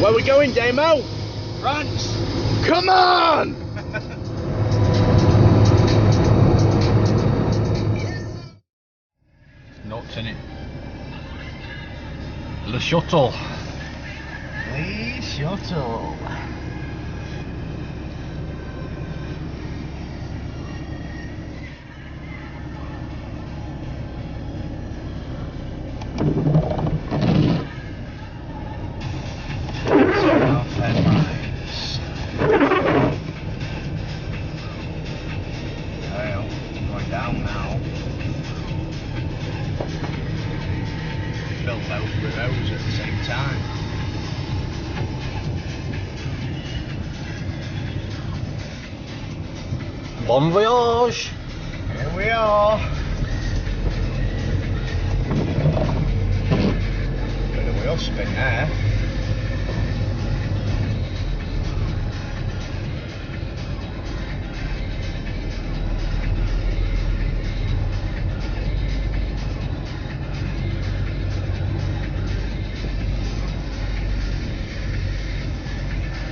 Where we going, Damo? France! Come on! Nuts in it. Le shuttle. Le shuttle. Going down now. Built over rows at the same time. Bon voyage! Here we are. Bit of wheel spin there.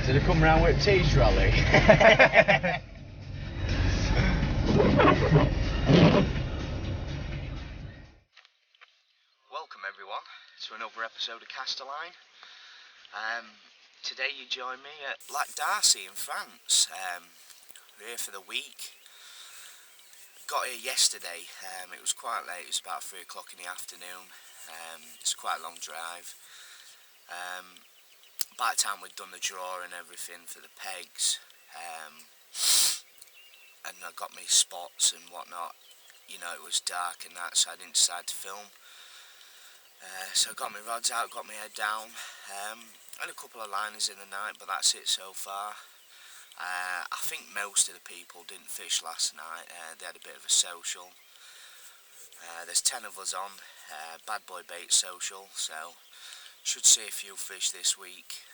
Did it come round with a tease rally? Welcome everyone to another episode of Heseltine. Today you join me at Darcy in France. We're here for the week. Got here yesterday. It was quite late. It was about 3 o'clock in the afternoon. It's quite a long drive. By the time we'd done the draw and everything for the pegs, and I got me spots and whatnot, you know, it was dark and that, so I didn't decide to film. So I got my rods out, got my head down, had a couple of liners in the night, but that's it so far. I think most of the people didn't fish last night. They had a bit of a social. There's 10 of us on, Bad Boy Bait social, so should see a few fish this week.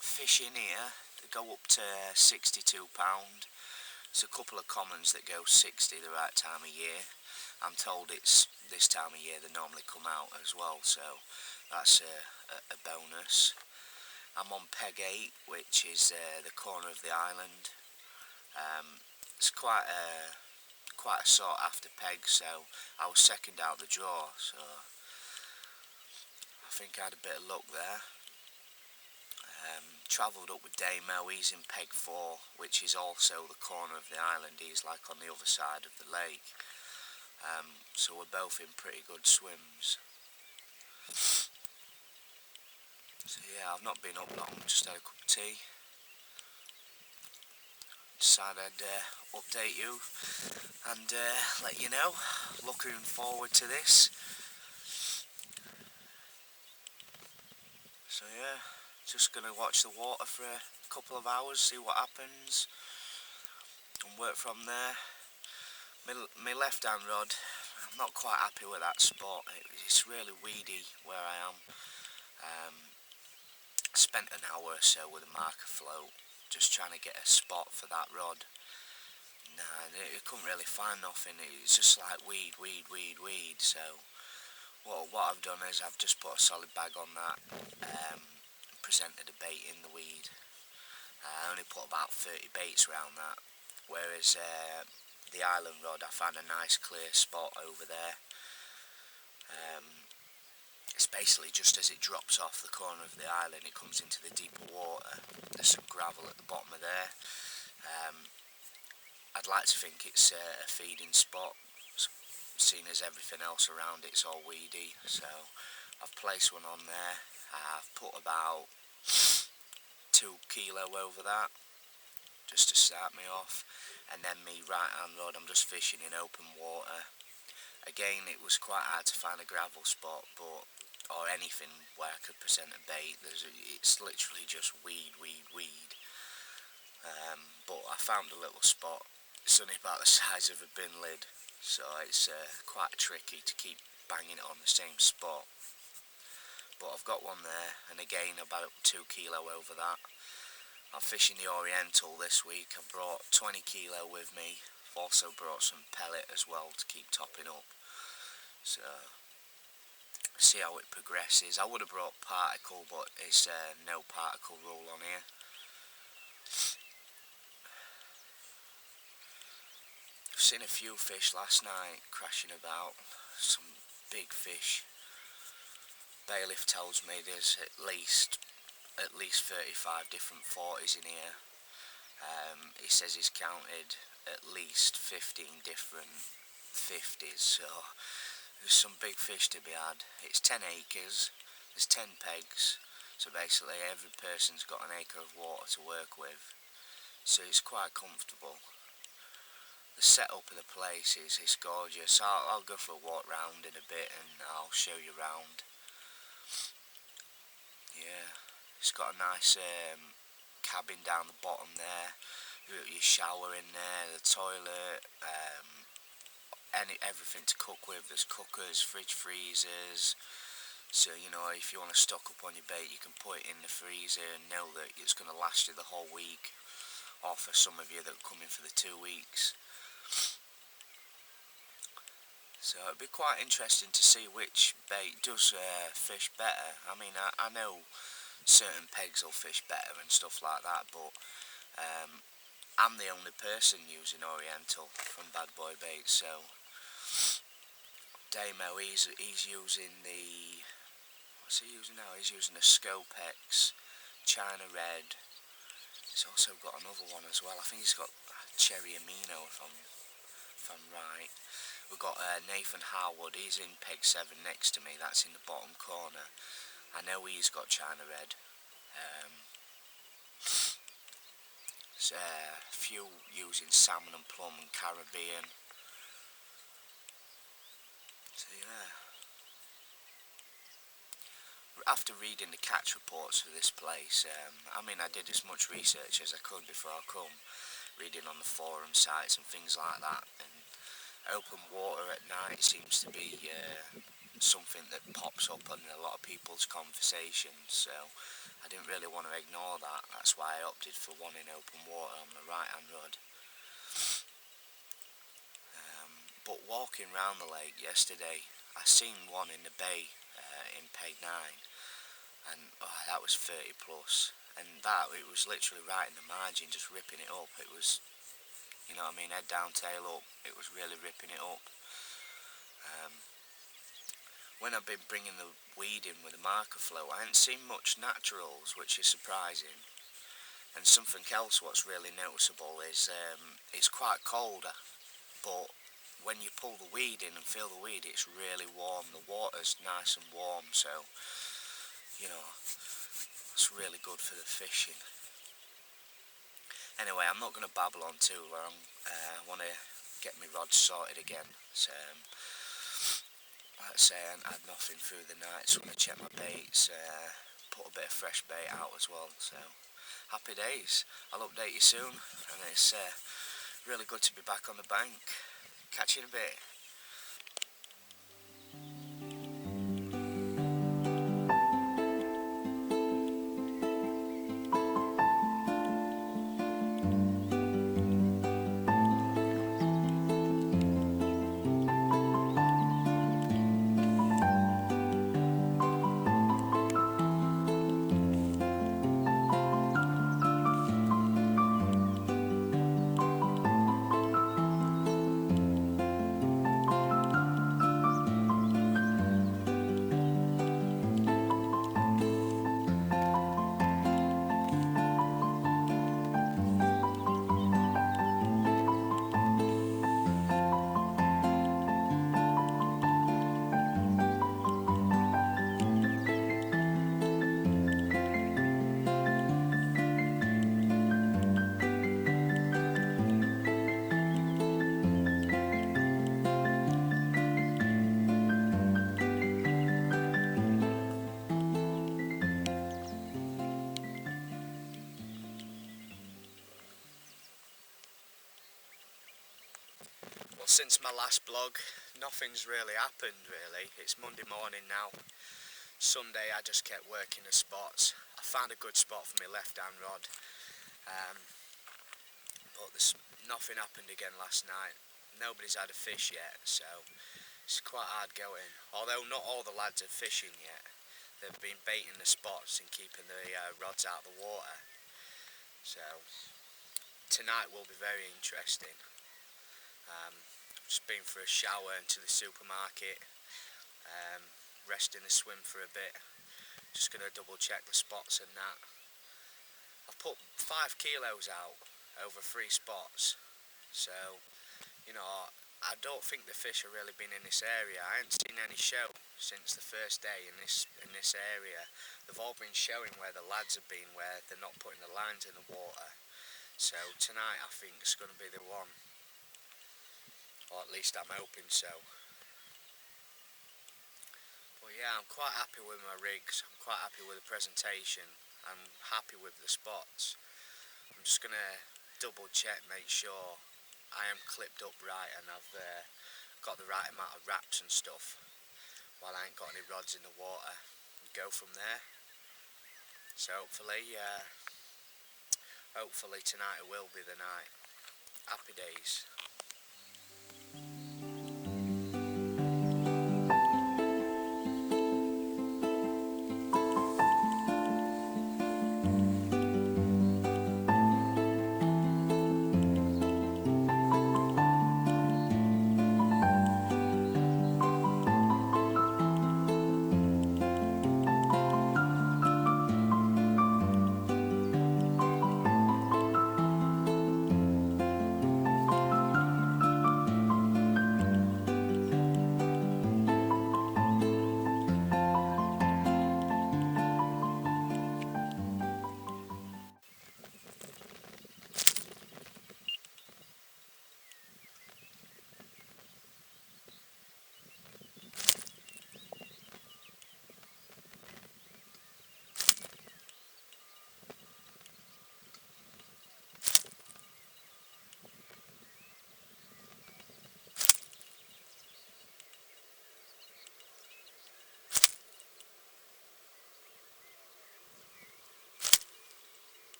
Fish in here, they go up to £62. There's a couple of commons that go 60 the right time of year. I'm told it's this time of year they normally come out as well, so that's a bonus. I'm on peg 8, which is the corner of the island. It's quite a sought after peg, so I was second out the draw, so I think I had a bit of luck there. Travelled up with Damo, he's in peg 4, which is also the corner of the island. He's like on the other side of the lake. So we're both in pretty good swims. So yeah, I've not been up long, just had a cup of tea. Decided I'd update you and let you know. Looking forward to this. So yeah, just going to watch the water for a couple of hours, see what happens, and work from there. My left hand rod, I'm not quite happy with that spot. It's really weedy where I am. Spent an hour or so with a marker float, just trying to get a spot for that rod. Nah, I couldn't really find nothing. It's just like weed. So what I've done is I've just put a solid bag on that, presented a bait in the weed. I only put about 30 baits around that, whereas the island rod, I found a nice clear spot over there. It's basically just as it drops off the corner of the island, it comes into the deeper water. There's some gravel at the bottom of there. I'd like to think it's a feeding spot, seeing as everything else around it's all weedy. So I've placed one on there. I've put about 2 kilo over that, just to start me off. And then me right hand rod, I'm just fishing in open water. Again, it was quite hard to find a gravel spot, or anything where I could present a bait. It's literally just weed. But I found a little spot. It's only about the size of a bin lid, so it's quite tricky to keep banging it on the same spot. But I've got one there, and again about 2 kilo over that. I'm fishing the Oriental this week. I brought 20 kilo with me. I've also brought some pellet as well to keep topping up. So see how it progresses. I would have brought particle, but it's no particle rule on here. I've seen a few fish last night crashing about, some big fish. Bailiff tells me there's at least 35 different 40s in here. He says he's counted at least 15 different 50s, so there's some big fish to be had. It's 10 acres, there's 10 pegs, so basically every person's got an acre of water to work with, so it's quite comfortable. The setup of the place is gorgeous. I'll go for a walk round in a bit and I'll show you around. Yeah, it's got a nice cabin down the bottom there. You got your shower in there, the toilet, everything to cook with. There's cookers, fridge, freezers. So, you know, if you want to stock up on your bait, you can put it in the freezer and know that it's going to last you the whole week. Or for some of you that are coming for the 2 weeks. So it'd be quite interesting to see which bait does fish better. I mean, I know certain pegs will fish better and stuff like that, but I'm the only person using Oriental from Bad Boy Bait, so Damo, he's using the, what's he using now? He's using a Scopex China Red. He's also got another one as well. I think he's got Cherry Amino, if I'm right. We've got Nathan Harwood, he's in peg 7 next to me, that's in the bottom corner. I know he's got China Red. A few using salmon and plum and Caribbean. So yeah. After reading the catch reports for this place, I mean, I did as much research as I could before I come, reading on the forum sites and things like that, and open water at night seems to be something that pops up in a lot of people's conversations, so I didn't really want to ignore that. That's why I opted for one in open water on the right hand rod. But walking round the lake yesterday, I seen one in the bay in peg 9, and that was 30 plus, and it was literally right in the margin, just ripping it up. It was, you know what I mean, head down, tail up. It was really ripping it up. When I've been bringing the weed in with the marker flow, I haven't seen much naturals, which is surprising. And something else what's really noticeable is it's quite colder, but when you pull the weed in and feel the weed, it's really warm. The water's nice and warm, so, you know, it's really good for the fishing. Anyway, I'm not going to babble on too long. I want to get my rods sorted again. So, like I say, I had nothing through the night, so I'm going to check my baits, put a bit of fresh bait out as well. So, happy days. I'll update you soon, and it's really good to be back on the bank. Catch you in a bit. Well, since my last blog, nothing's really happened, really. It's Monday morning now. Sunday, I just kept working the spots. I found a good spot for my left-hand rod, but nothing happened again last night. Nobody's had a fish yet, so It's quite hard going, although not all the lads are fishing yet. They've been baiting the spots and keeping the rods out of the water. So tonight will be very interesting. Just been for a shower and to the supermarket, rest in the swim for a bit. Just going to double check the spots and that. I've put 5 kilos out over 3 spots, so you know, I don't think the fish have really been in this area. I haven't seen any show since the first day in this area. They've all been showing where the lads have been, where they're not putting the lines in the water. So tonight I think it's going to be the one, or at least I'm hoping so. But yeah, I'm quite happy with my rigs. I'm quite happy with the presentation. I'm happy with the spots. I'm just going to double check, make sure I am clipped up right and I've got the right amount of wraps and stuff while I ain't got any rods in the water, and go from there. So hopefully tonight will be the night. Happy days.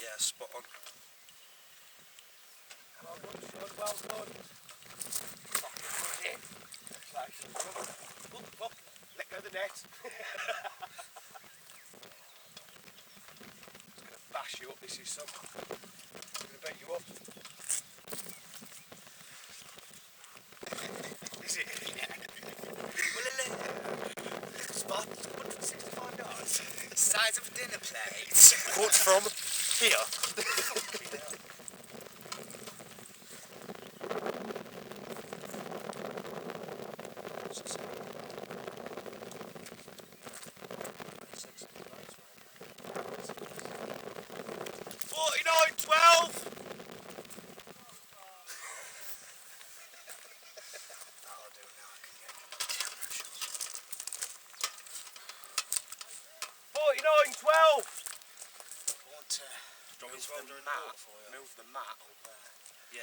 Yeah, spot on. Well done, son, well done. Fucking put it in. Fuck, let go of the net. It's going to bash you up, this is some. It's going to beat you up. Is it? Well, a little spot, 165 yards. The size of a dinner plate. Caught from here. Move the mat up there. Yeah.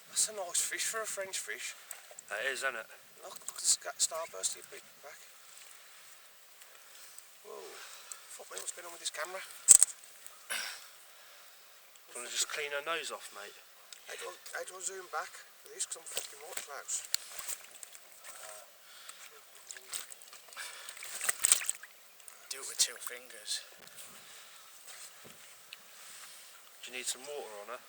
That's a nice fish for a French fish. That is, isn't it? Look at the starburst of your big back. Whoa. Fuck me, what's going on with this camera? Do you want to just clean her nose off, mate? How do I zoom back for this? Because I'm fucking water clouds. Do it with 2 fingers. Do you need some water on her?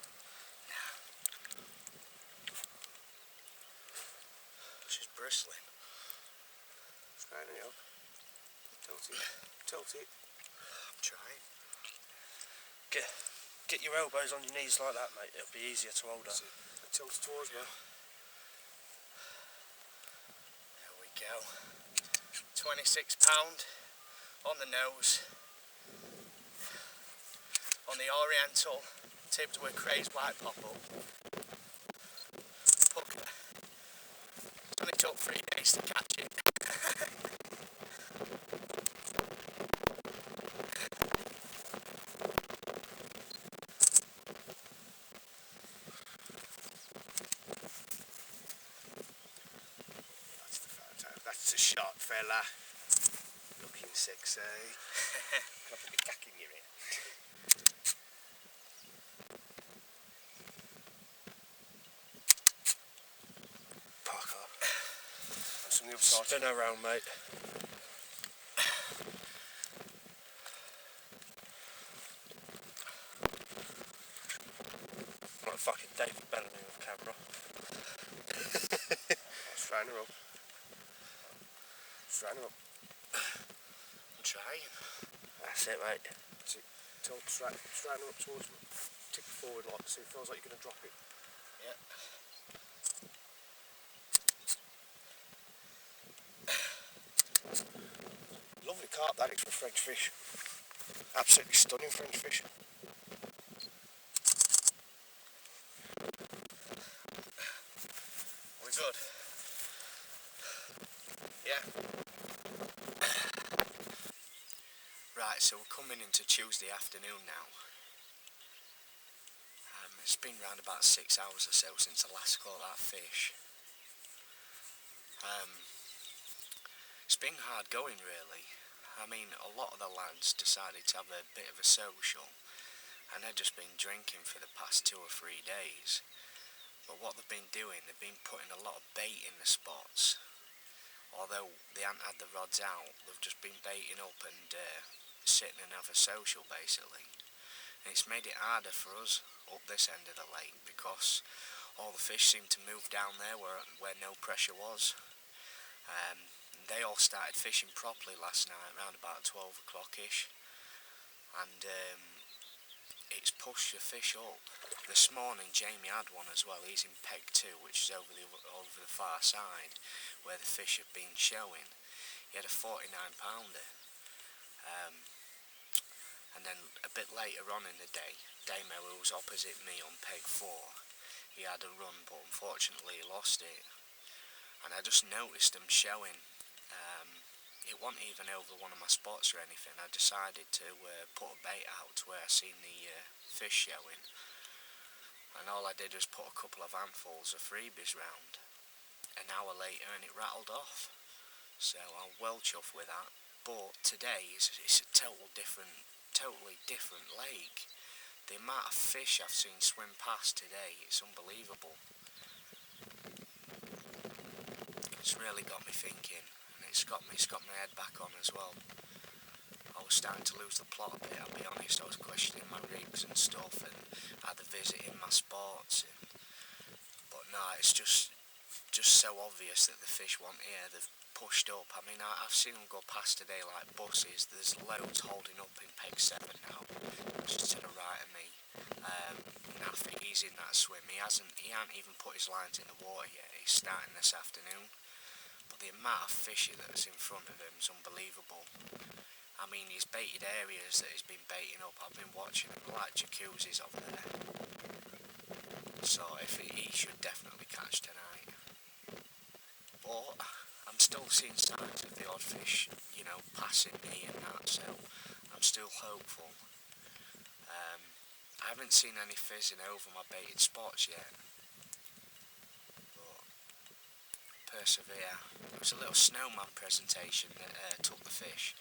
She's bristling. Straighten it up. Tilt it. I'm trying. Get your elbows on your knees like that, mate. It'll be easier to hold her. Tilt it towards me. There we go. £26 on the nose. on the Oriental, tipped with crazed white popple. Pucker. It only took 3 days to catch it. That's the photo. That's the shot, fella. Looking sexy. Can I put my tack in your ear? Parker. And some of the other side. Spin around, mate. Like fucking David Bellamy with camera. Strain her up. Strain her up. I'm trying. That's it, mate. Strain her up towards me. Tip it forward like so it feels like you're going to drop it. Yeah. Lovely carp that is for French fish. Absolutely stunning French fish. We good? Yeah. Right, so we're coming into Tuesday afternoon now. It's been around about 6 hours or so since I last caught that fish. It's been hard going really. I mean, a lot of the lads decided to have a bit of a social, and they've just been drinking for the past 2 or 3 days. But what they've been doing, they've been putting a lot of bait in the spots. Although they haven't had the rods out, they've just been baiting up and sitting and have a social basically. And it's made it harder for us up this end of the lake because all the fish seem to move down there where no pressure was. They all started fishing properly last night around about 12 o'clock-ish, and it's pushed the fish up. This morning Jamie had one as well. He's in peg 2, which is over the far side where the fish have been showing. He had a 49 pounder. And then a bit later on in the day, Damo, who was opposite me on peg 4, he had a run, but unfortunately he lost it. And I just noticed them showing. It wasn't even over one of my spots or anything. I decided to put a bait out to where I seen the fish showing. And all I did was put a couple of handfuls of freebies round. An hour later and it rattled off. So I'm well chuffed with that. But today it's a totally different lake. The amount of fish I've seen swim past today, it's unbelievable. It's really got me thinking, and it's got my head back on as well. I was starting to lose the plot a bit, I'll be honest. I was questioning my rigs and stuff and either visiting my spots, but no, it's just so obvious that the fish want here. They've pushed up. I mean, I've seen them go past today like buses. There's loads holding up in peg 7 now, just to the right of me. I think he's in that swim. He hasn't even put his lines in the water yet. He's starting this afternoon. But the amount of fish that's in front of him is unbelievable. I mean, his baited areas that he's been baiting up, I've been watching them like jacuzzis over there. So he should definitely catch tonight. But I'm still seeing signs of the odd fish, passing me and that, so I'm still hopeful. I haven't seen any fizzing over my baited spots yet, but persevere. It was a little snowman presentation that took the fish.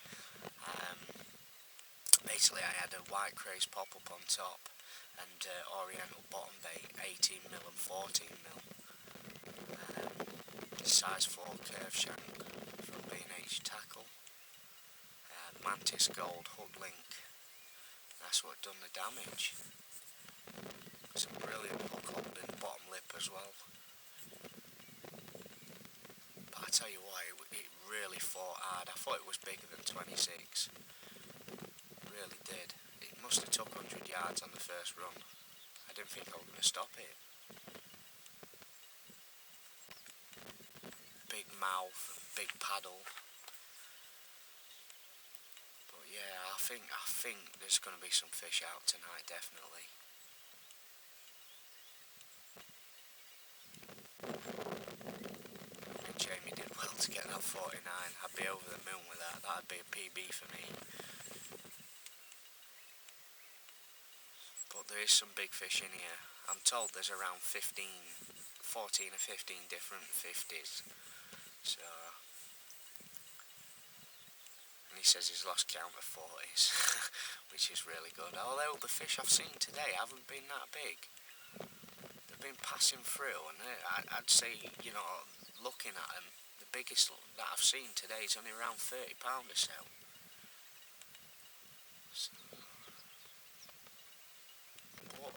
Basically I had a white craze pop-up on top and oriental bottom bait, 18mm and 14mm. Size 4 curve shank from B&H Tackle. Mantis Gold hook link. That's what done the damage. Some brilliant hook holding bottom lip as well. But I tell you what, it really fought hard. I thought it was bigger than 26. Really did. It must have took 100 yards on the first run. I didn't think I was going to stop it. Big mouth, big paddle. But yeah, I think there's going to be some fish out tonight, definitely. I think Jamie did well to get that 49. I'd be over the moon with that. That'd be a PB for me. But there is some big fish in here. I'm told there's around 14 or 15 different 50s. So, and he says he's lost count of 40s, which is really good. Although the fish I've seen today haven't been that big. They've been passing through, and I'd say, you know, looking at them, the biggest that I've seen today is only around £30 or so. But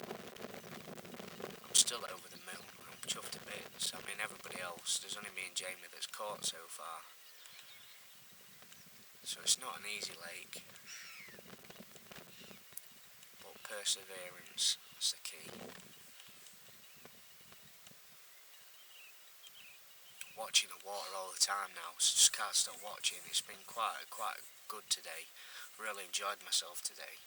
I'm still over the moon. I'm chuffed to bits. I mean, everybody else, there's only me and Jamie that's caught so far. So it's not an easy lake. But perseverance is the key. Watching the water all the time now, so just can't stop watching. It's been quite good today. Really enjoyed myself today.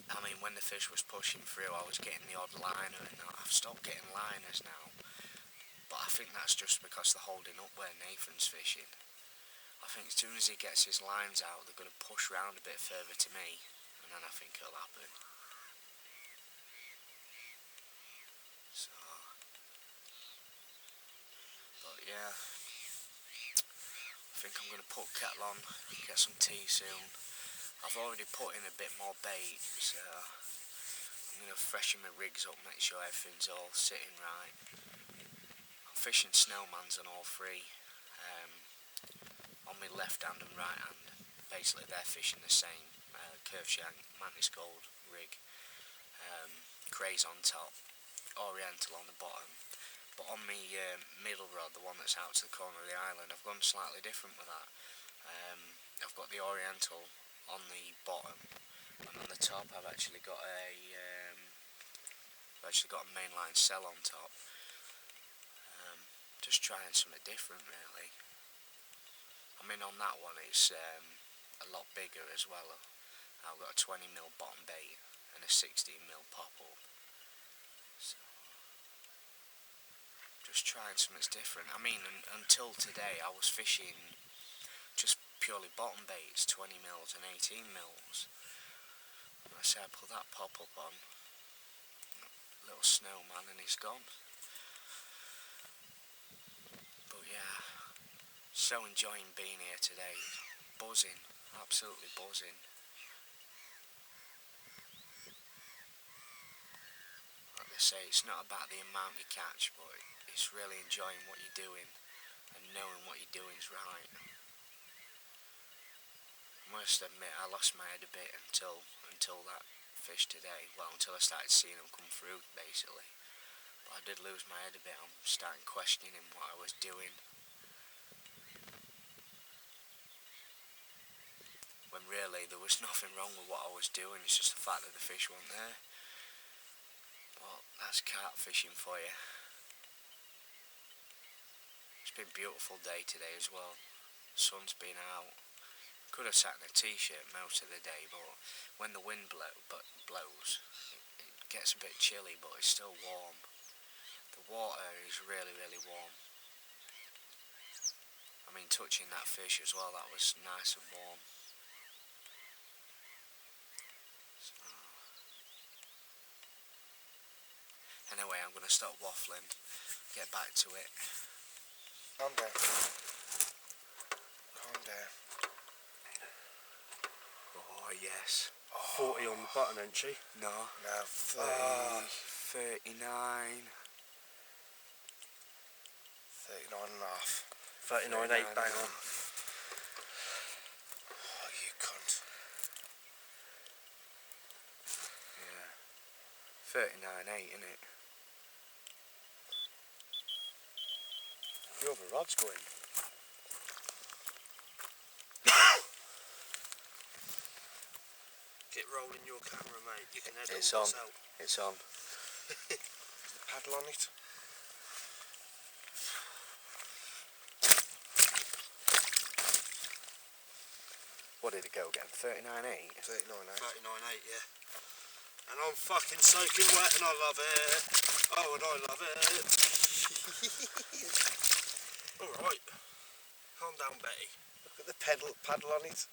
I mean, when the fish was pushing through, I was getting the odd liner, and I've stopped getting liners now. But I think that's just because they're holding up where Nathan's fishing. I think as soon as he gets his lines out, they're going to push round a bit further to me, and then I think it'll happen. So, but yeah, I think I'm going to put kettle on, get some tea soon. I've already put in a bit more bait, so I'm going to freshen my rigs up, make sure everything's all sitting right. I'm fishing snowmans on all three, on my left hand and right hand. Basically they're fishing the same, curve shank, mantis gold rig, craze on top, oriental on the bottom. But on my middle rod, the one that's out to the corner of the island, I've gone slightly different with that. I've got the oriental on the bottom, and on the top I've actually got a mainline cell on top. Just trying something different, really. I mean, on that one it's a lot bigger as well. I've got a 20mm bottom bait and a 16mm pop up. So, just trying something different. I mean, until today I was fishing just purely bottom baits, 20mm and 18mm. And I say I put that pop up on, little snowman, and it's gone. But yeah, so enjoying being here today. Buzzing, absolutely buzzing. Like I say, it's not about the amount you catch, but it's really enjoying what you're doing and knowing what you're doing is right. I must admit, I lost my head a bit until that fish today. Well, until I started seeing them come through, basically. But I did lose my head a bit. I'm starting questioning what I was doing. When really there was nothing wrong with what I was doing. It's just the fact that the fish weren't there. Well, that's carp fishing for you. It's been a beautiful day today as well. The sun's been out. Could have sat in a t-shirt most of the day, but when the wind blows, it gets a bit chilly, but it's still warm. The water is really, really warm. I mean, touching that fish as well, that was nice and warm. So, anyway, I'm going to stop waffling, get back to it. Calm down. Calm down. Oh, yes. 40 on the button, ain't she? No. No, 30. 39. 39 and a half. 39.8, bang on. Oh, you cunt. Yeah. 39.8, innit? Your other rod's going. Get rolling your camera, mate. You can edit It's all on. this out. It's on. Is the paddle on it? What did it go again? 39.8? 39.8. 39.8, yeah. And I'm fucking soaking wet and I love it. Oh, and I love it. Alright. Calm down, Betty. Look at the paddle on it.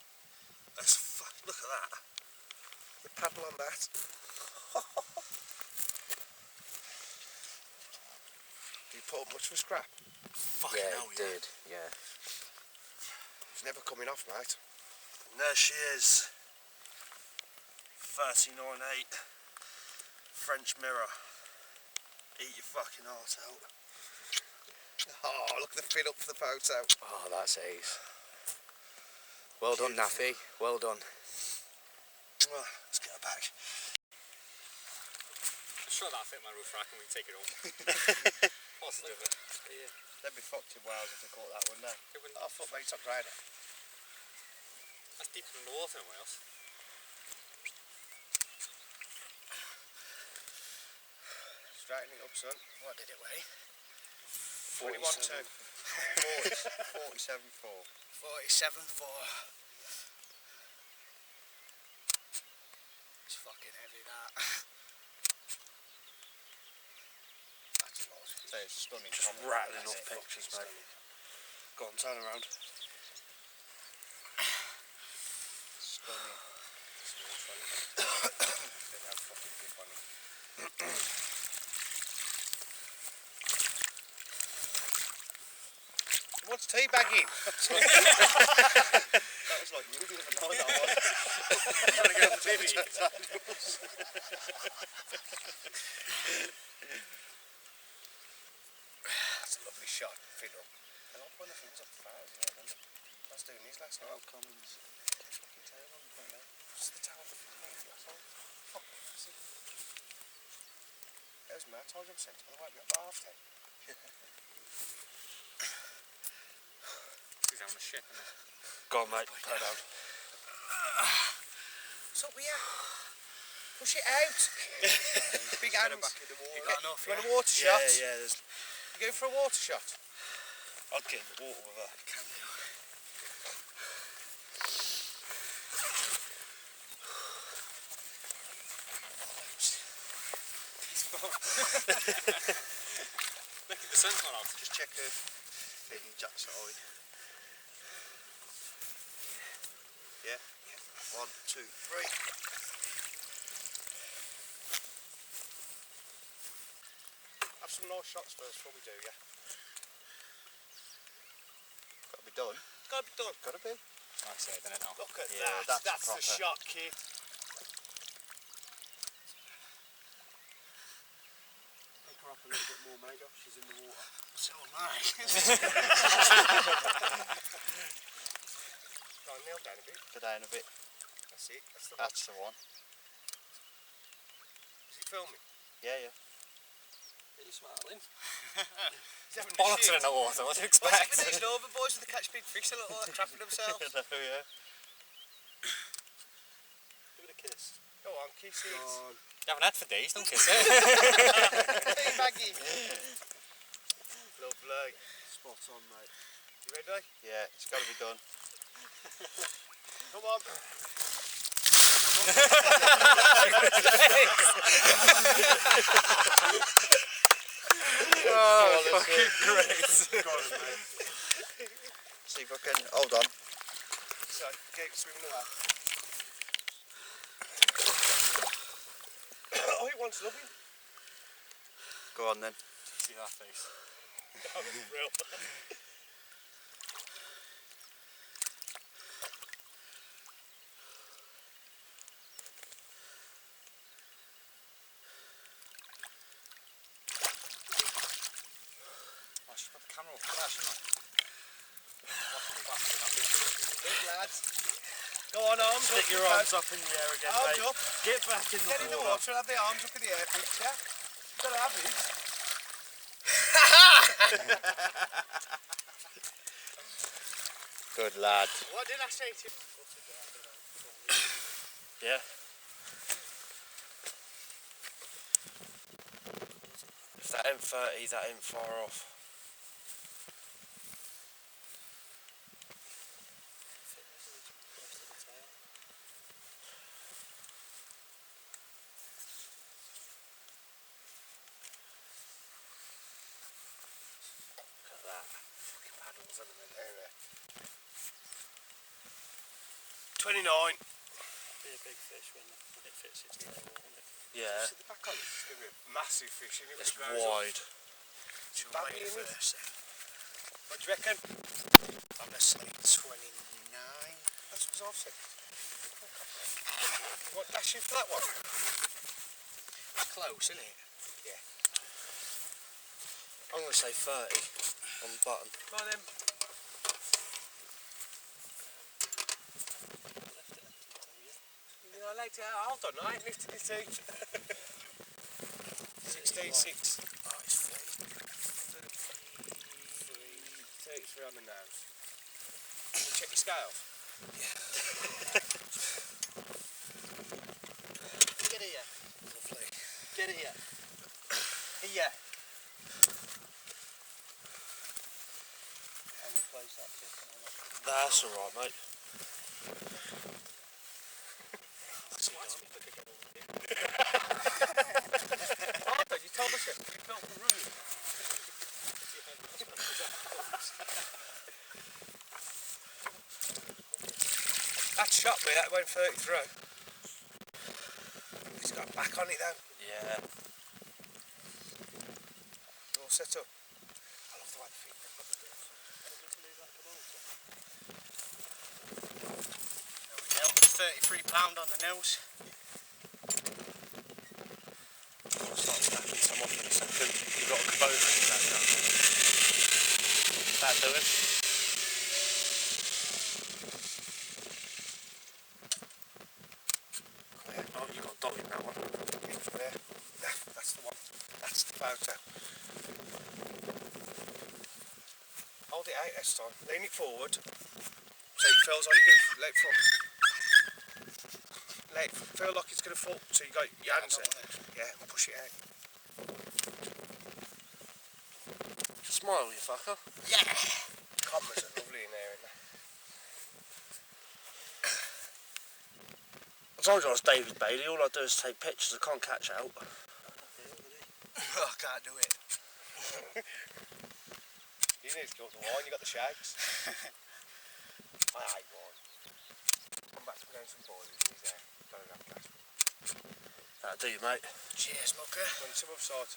Look at that. The paddle on that. Did you put up much for scrap? Fucking hell, it did, yeah. It's never coming off, mate. And there she is. 39.8. French mirror. Eat your fucking heart out. Oh, look at the fin up for the photo. Oh, that's ace. Well done, Naffy. Well done. Well, let's get her back. Sure that'll fit my roof rack and we can take it home. Positive. Yeah. They'd be fucked in Wales if they caught that, wouldn't they? Oh, fuck, mate, stop trying it. That's deeper than the water in Wales. Straighten it up, son. What did it weigh? 41.2. 47.4. 47.4. It's fucking heavy, that. That's a lot. So it's stunning. Just rattling off pictures, mate. Go on, turn around. Stunning. Didn't have fucking dip on it. What's teabagging? That was like you didn't know that was. Trying to get on the TV. That's a lovely shot. Feel up. I like when the things up the fire as well, remember? I was doing these last night. Commons. Fucking tail on the front there. Just the tail of the fucking asshole. Fuck me, I see. There's Matt. I told you I'm sent. I'll wipe me up at half 10. He's on the ship, isn't it? Go on, mate. Put down. What's up with you? Push it out. Big hands. Back in the water. You got enough, You want a water shot? Yeah, there's... You going for a water shot? I'd get in the water with her. Can do. Look at the sun's not out. Just check her feeding Jack's side. Yeah? 1, 2, 3. Have some nice shots first before we do, yeah? Gotta be done. It's got to be done. Gotta be. I say it, don't know. Look at Yeah, that. that's the proper. shot, kid. Pick her up a little bit more, mate. She's in the water. So am I. Go on, kneel down a bit. Go down a bit. That's it. That's the one. That's the one. Is he filming? Yeah. Are you smiling? He's having Bollocks a in the water, what do you What's expect? with these Nova boys with the catch big fish? They look like they're crapping themselves. Yeah. Give it a kiss. Go on, kiss it. Go on. You haven't had for days, don't kiss it. Hey, Maggie. Lovely. Spot on, mate. You ready? Yeah, it's gotta be done. Come on. Oh, fucking great. Go on, mate. See if I can. Hold on. So, keep swimming away. Oh, he wants loving. Go on then. See that face? That was real. I should put the camera over there, shouldn't I? Big lads. Go on, arms Stick up. your arms up in the air again, Arms mate. up. Get back in Get in the water and have the arms up in the air, please, yeah? You've got to have these. Good lad. What did I say to you? Yeah. If that ain't 30, that ain't far off. 29. Be a big fish when it fits its tail, won't it? Yeah. See the back on it, it's going to be a massive fish, isn't it? It's when it grows up? wide. It's baggy, isn't it? What do you reckon? I'm going to say 29. That's what I've said. What, dash in for that one? It's close, isn't it? Yeah. I'm going to say 30 on the button. Go on then. You know, later, hold on, I ain't lifted his teeth. 16.6. Oh, it's free. 33 on the nose. Can you check your scale? Get here. Lovely. Get it here. Here. And replace that tip and all that. That's alright, mate. Arthur, you told us it. You built the room. That shot me, that went 33. He's got a back on it though. Yeah. All set up. I love the way the feet go. There we go. £33 on the nose. I'll start snapping some off in a second. You've got a Kubota in that now. That doing? Oh, you got a dog in that one. Yeah, from there. Yeah, that's the one. That's the photo. Hold it out this time. Lean it forward. So it feels like you're going to let it fall. Let it feel like it's going to fall. So you got your hands there. Yeah, and push it out. Smile, you fucker. Yeah! Cobbers are lovely in there, aren't they? I told you I was David Bailey, all I do is take pictures, I can't catch out. I can't do it. You need to go to wine, you got the shags. I hate wine. Come back to put down some boys and he's there. Don't have glass. That'll do you, mate. Cheers, mucker. On some other side.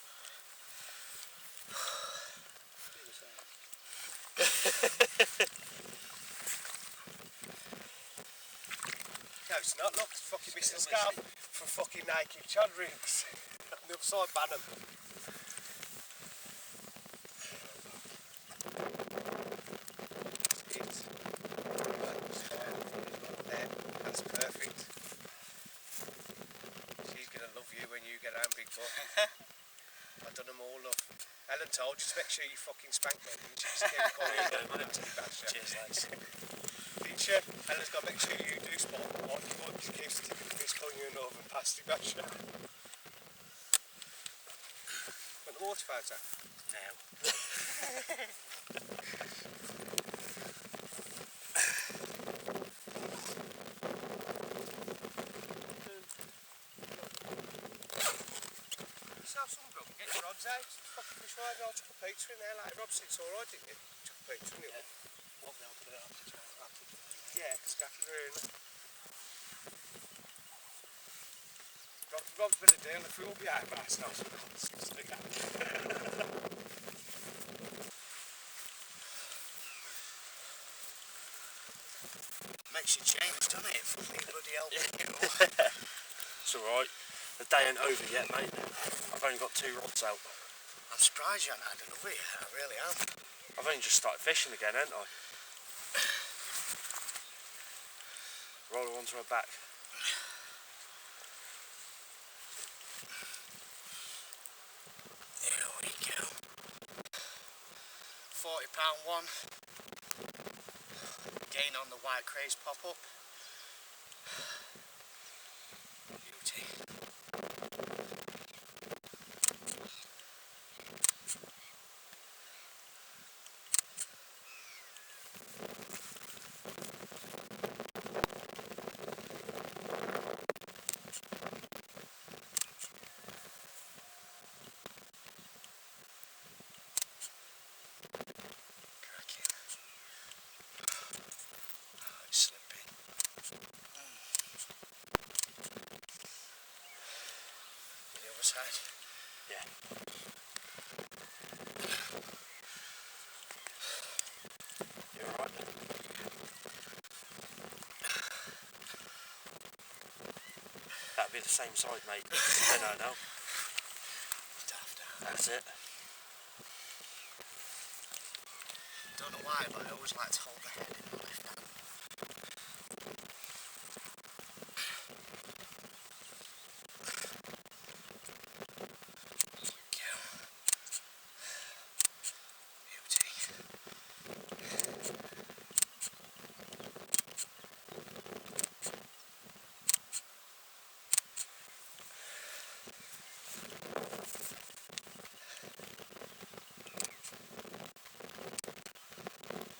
No, it's not. Look, it's fucking missing a scarf from fucking Nike Chad rigs. On the other side, Bannon. There, that's perfect. She's gonna love you when you get home, big boy. I've done them all, love. Ellen told you to make sure you fucking spank me. Didn't she? Just keep calling you a nasty bastard. Cheers, lads. Didn't she? Ellen's got to make sure you do spot what you want. She keeps calling you a northern pasty basher. Want the water photo? Now. Have some grub and get your rods out. Fucking fish right now. Chuck a pizza in there like Rob said. It's alright, didn't it? Chuck a pizza in it. Won't be able to do it after Yeah, because Gaffy's ruined it. Rob's been a deal. If we all be out of our stuff, stick out. Makes you change, doesn't it? Fucking bloody hell. It's alright. The day ain't over yet, mate. I've only got 2 rods out. I'm surprised you haven't had enough yet, I really am. I've only just started fishing again, haven't I? Roll her onto her back. There we go. £40 one. Gain on the white craze pop-up. Beauty. Cracking. Oh, it's slipping. outside. Yeah. You alright then? That'd be the same side, mate. I know. That's it. Don't know why, but I always like to hold the head in my left hand.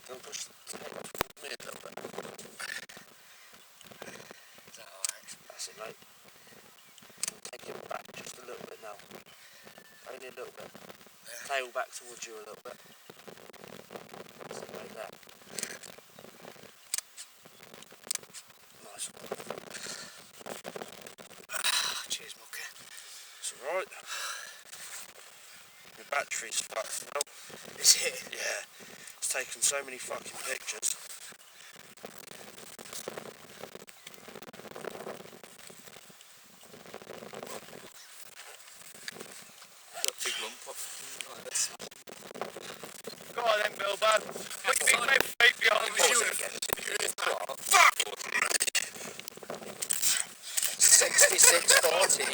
Don't push the head off me a little bit. Is that alright? That's it, mate. Take it back just a little bit now. Only a little bit. Yeah. Tail back towards you a little bit. That's it, like that. Nice one. Cheers, mucker. It's alright. The battery's fucked now. Is it? Yeah. It's taken so many fucking pictures. Big lump of Go on then, Bilbo. Put your big red feet behind the shoe. Fuck! 66-40.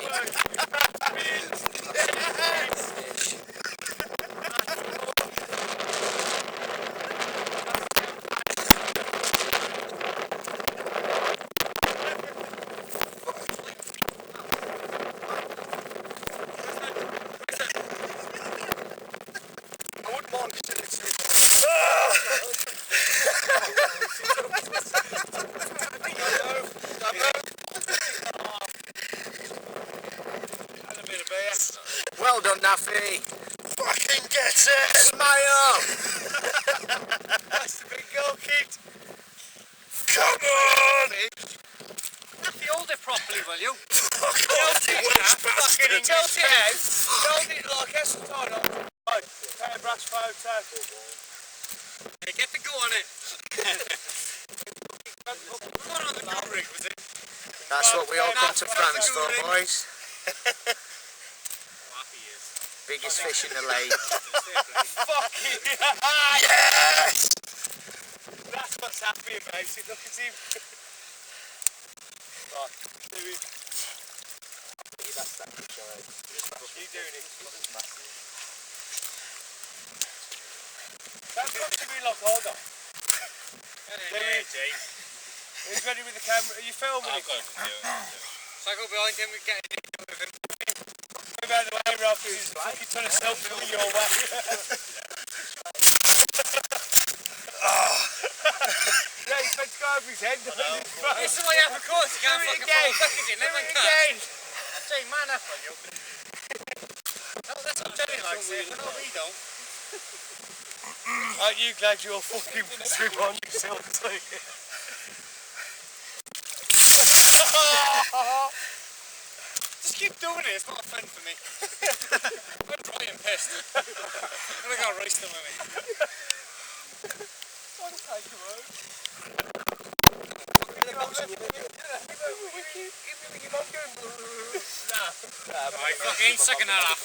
I wouldn't mind still it's and a bit of beer. Well done, Naffy. Fucking get it! Smile. That's the big goal, kid. Come on. Naffy, hold it properly, will you? Tilt it out. Tilt it out. Hold it like Heseltine on. Right, brass photo. Hey, get the go on it. What on the go rig was it? That's what we all come to France for, boys. Happy is. Biggest fish in the lake. Fucking Yes! That's what's happy about it. Look at him. Right, do it. You doing it? That's got to be like, hold on. He's ready with the camera. Are you filming it? So I go behind him and get it with him. Move out of the way, Rob, because he's fucking trying to selfie your way. Yeah, he's meant to go over his head. This is why you have a course. You can't Do it fucking again. fall back again. Do Everyone it can. again. Say, man up on you. That's what Jenny likes it, but no, we don't. Aren't you glad you're fucking swim on yourself too? Just keep doing it. It's not a fun for me. I'm dry and pissed. I'm gonna go race them with me. One take a road. I fucking ain't sucking that off.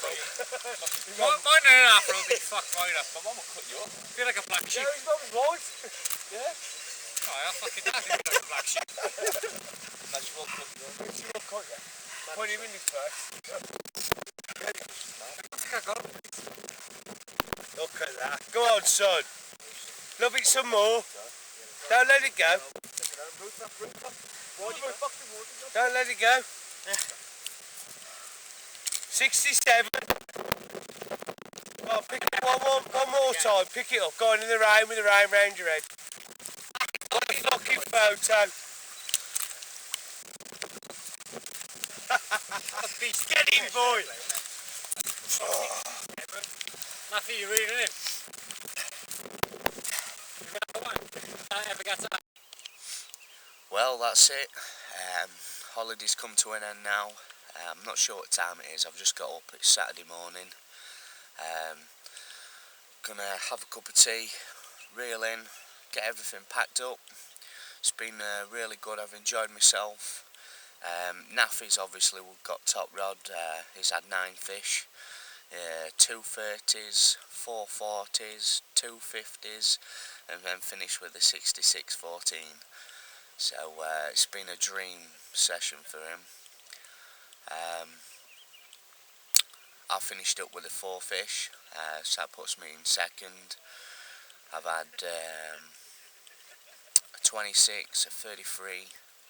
Mine and an afro will be fucked right up. My mum will cut you up. Feel like a black sheep. Yeah, his mum's right. Yeah. Oh, I'll fucking die like a black sheep. No, she won't cut you up. She won't cut you. Put him in his face. I think I got it. Look at that. Go on, son. Love it some more. Don't let it go. Don't let it go. 67. Oh, pick it up one more time. Pick it up. Go on in the rain with the rain round your head. What a fucking photo. Get in, boy. Naffy, you reading it? I ever got that. Well, that's it. Holidays come to an end now. I'm not sure what time it is. I've just got up. It's Saturday morning. Gonna have a cup of tea, reel in, get everything packed up. It's been really good. I've enjoyed myself. Naffy's obviously we've got top rod. He's had 9 fish, 230s, 440s, 250s, and then finished with a 66-14. So it's been a dream session for him. I finished up with a 4 fish, so that puts me in second. I've had a 26, a 33,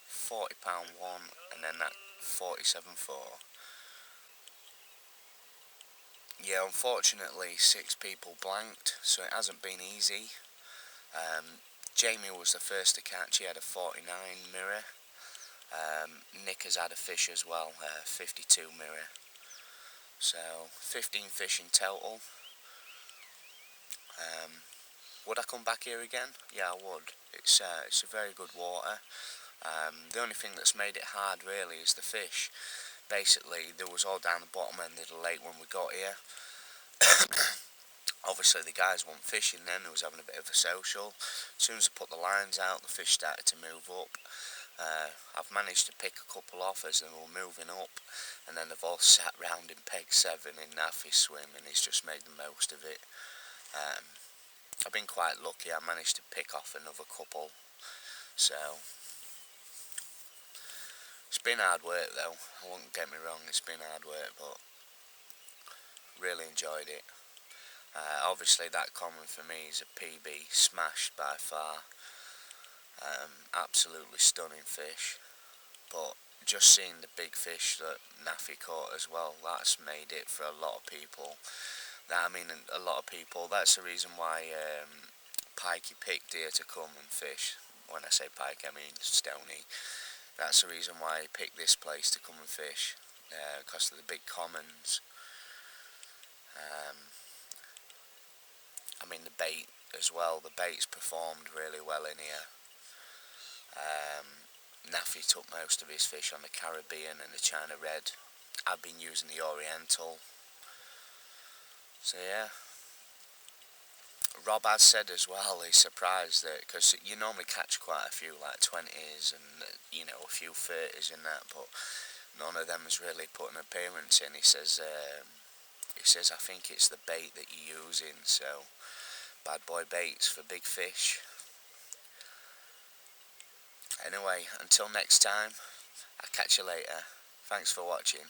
40-pound one, and then that 47.4. Yeah, unfortunately 6 people blanked, so it hasn't been easy. Jamie was the first to catch. He had a 49 mirror. Nick has had a fish as well, 52 mirror. So 15 fish in total. Would I come back here again? Yeah, I would. It's a very good water. The only thing that's made it hard really is the fish. Basically, there was all down the bottom end of the lake when we got here. Obviously the guys weren't fishing then, they was having a bit of a social. As soon as I put the lines out, the fish started to move up. I've managed to pick a couple off as they were moving up, and then they've all sat round in peg 7 in Naffy swim, and he's just made the most of it. I've been quite lucky. I managed to pick off another couple, so it's been hard work though. I won't get me wrong, it's been hard work, but really enjoyed it. Obviously that common for me is a PB, smashed by far. Absolutely stunning fish, but just seeing the big fish that Naffy caught as well, that's made it for a lot of people. I mean, a lot of people, that's the reason why Pikey picked here to come and fish. When I say Pike, I mean Stony. That's the reason why he picked this place to come and fish, because of the big commons. I mean the bait as well, the bait's performed really well in here. Naffy took most of his fish on the Caribbean and the China Red. I've been using the Oriental. So yeah. Rob has said as well, he's surprised that, because you normally catch quite a few like 20s and a few 30s and that, but none of them has really put an appearance in. He says I think it's the bait that you're using, so bad boy baits for big fish. Anyway, until next time, I'll catch you later. Thanks for watching.